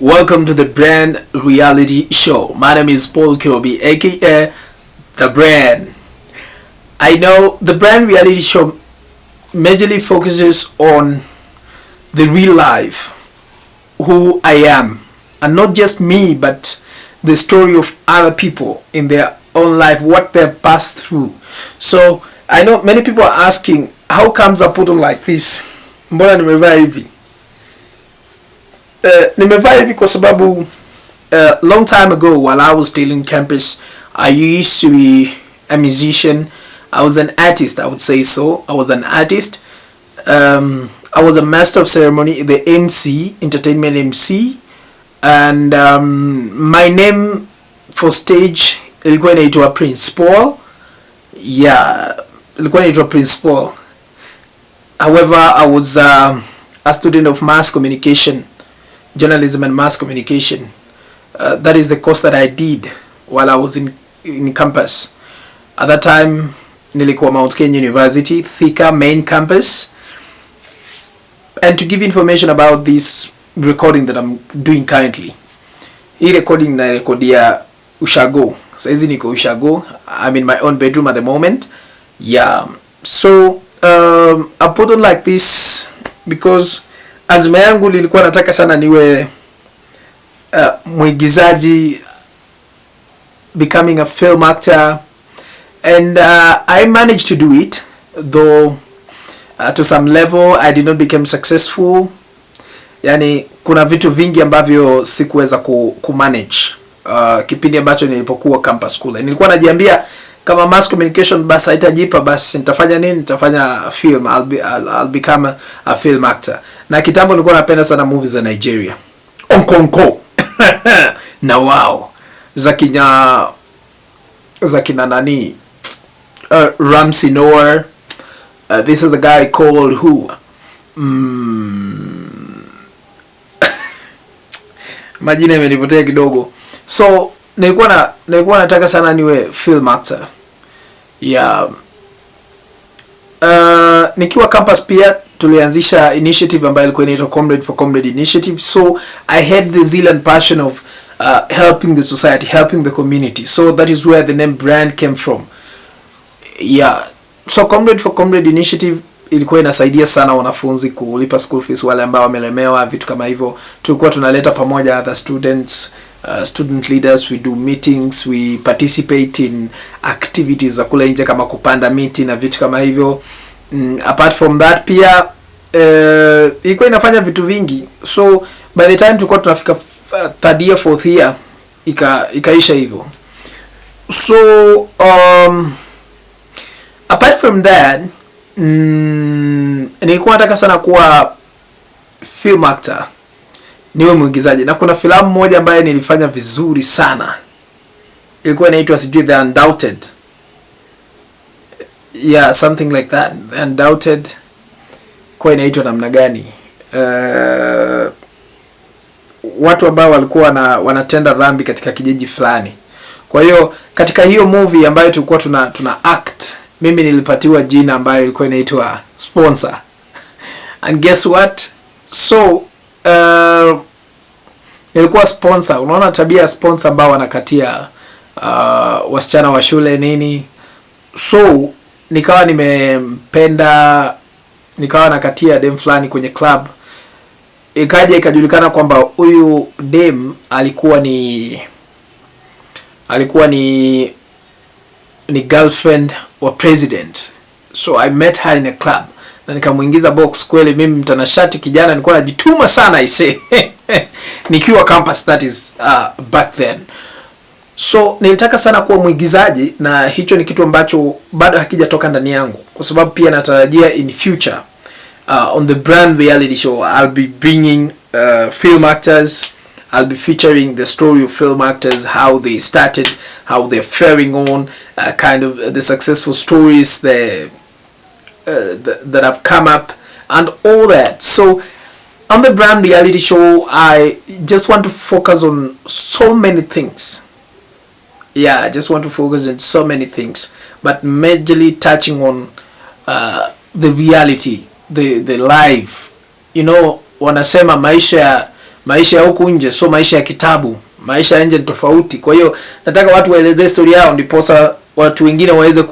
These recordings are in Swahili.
Welcome to the Brand Reality Show. My name is Paul Kirby, aka The Brand. I know the Brand Reality Show majorly focuses on the real life, who I am, and not just me, but the story of other people in their own life, what they've passed through. So I know many people are asking, how comes I put on like this? Mbona nimevaa hivi? Nimevaa hivi kwa sababu long time ago, while I was still in campus, I used to be a musician. I was an artist, I would say so. I was an artist. I was a master of ceremony, the MC, entertainment MC. And my name for stage ilikuwa inaitwa Prince Paul. Yeah, ilikuwa inaitwa Prince Paul. However, I was a student of mass communication, journalism and mass communication. That is the course that I did while I was in campus. At that time, nilikuwa Mount Kenya University, Thika main campus. And to give information about this recording that I'm doing currently, hii recording na rekodia Ushago. Saizi niko Ushago. I'm in my own bedroom at the moment. Yeah. So I put on like this because azma yangu nilikuwa nataka sana niwe mwigizaji, becoming a film actor, and I managed to do it, though to some level I did not become successful. Yani kuna vitu vingi ambavyo sikuweza kumanage kipindi ambacho nilipokuwa campus school. Nilikuwa najiambia kama mass communication basi haitajipa, basi nitafanya nini? Nitafanya film. I'll become a film actor. Na kitambo nilikuwa napenda sana movies za Nigeria, Onkonko na wow, za kina nani, Ramsey Noah. This is the guy called who? Majina yamenipotea kidogo. So nilikuwa nataka sana niwe film actor. Yeah. Nikiwa campus pia tulianzisha initiative ambayo ilikuwa inaitwa Comrade for Comrade Initiative. So I had the zeal and passion of helping the society, helping the community. So that is where the name brand came from. Yeah. So Comrade for Comrade Initiative ilikuwa inasaidia sana wanafunzi kulipa school fees, wale ambao wamelemewa, vitu kama hivyo. Tulikuwa tunaleta pamoja other students, student leaders, we do meetings, we participate in activities za kule nje kama kupanda miti na vitu kama hivyo. Apart from that pia ilikuwa inafanya vitu vingi. So by the time tulikuwa tunafika third year, fourth year, ikaisha hivyo. So apart from that, nilikuwa nataka sana kuwa film actor, niwe mwigizaji. Na kuna filamu moja ambayo nilifanya vizuri sana, ilikuwa inaitwa sijui The Undoubted. Yeah, something like that. The Undoubted. Kwa inaitwa namna gani? Watu ambao walikuwa wanatenda dhambi katika kijiji fulani. Kwa hiyo katika hiyo movie ambayo tulikuwa tuna act, mimi nilipatiwa jina ambayo ilikuwa inaitwa Sponsor. And guess what? So nilikuwa sponsor. Unaona tabia ya sponsor ambao wanakatia wasichana wa shule nini. So nikawa nimempenda, nikawa nakatia dem fulani kwenye club. Ikaja ikajulikana kwamba huyu dem alikuwa ni girlfriend wa president. So I met her in a club na nikamuingiza box. Kweli mimi mtanashati kijana, nilikuwa najituma sana I say nikiwa campus, that is back then. So nilitaka sana kuwa mwigizaji, na hicho ni kitu ambacho bado hakijatoka ndani yangu, kwa sababu pia natarajia in future on the Brand Reality Show I'll be bringing film actors. I'll be featuring the story of film actors, how they started, how they're faring on, kind of the successful stories that have come up and all that. So on the Brand Reality Show, I just want to focus on so many things. Yeah, I just want to focus on so many things, but majorly touching on the reality, the life. You know, wanasema maisha ya huku nje so maisha ya kitabu, maisha ya nje ni tofauti. Kwa hiyo nataka watu waelezee historia yao, ndiposa watu wengine waweze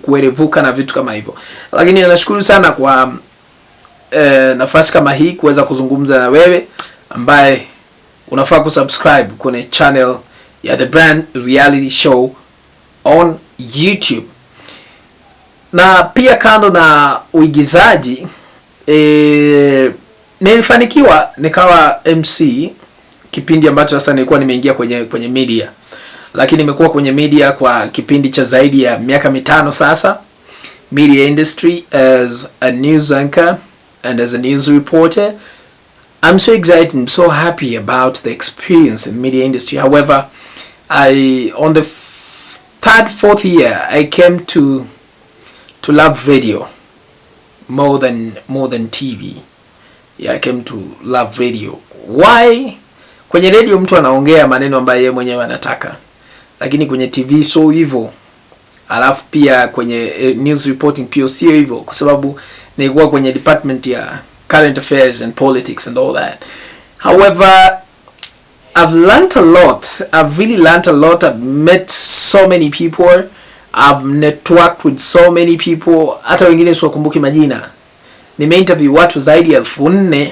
kuerevuka na vitu kama hivyo. Lakini nashukuru sana kwa nafasi kama hii kuweza kuzungumza na wewe ambaye unafaa kusubscribe kwenye channel ya The Brand Reality Show on YouTube. Na pia kando na uigizaji, nilifanikiwa nikawa MC kipindi ambacho sasa nilikuwa nimeingia kwenye media. Lakini nimekuwa kwenye media kwa kipindi cha zaidi ya miaka 5 sasa. Media industry as a news anchor and as a news reporter. I'm so excited and so happy about the experience in media industry. However, on the 3rd, 4th year, I came to love radio more than TV. Yeah, I came to love radio. Why? Kwenye radio mtu anaongea maneno ambayo yeye mwenyewe anataka. Lakini kwenye TV so hivyo. Alafu pia kwenye news reporting pia sio hivyo, kwa sababu nilikuwa kwenye department ya current affairs and politics and all that. However, I've learned a lot. I've really learned a lot. I've met so many people. I've networked with so many people. Hata wengine siwakumbuki majina. Nimeinterview watu zaidi ya 4,000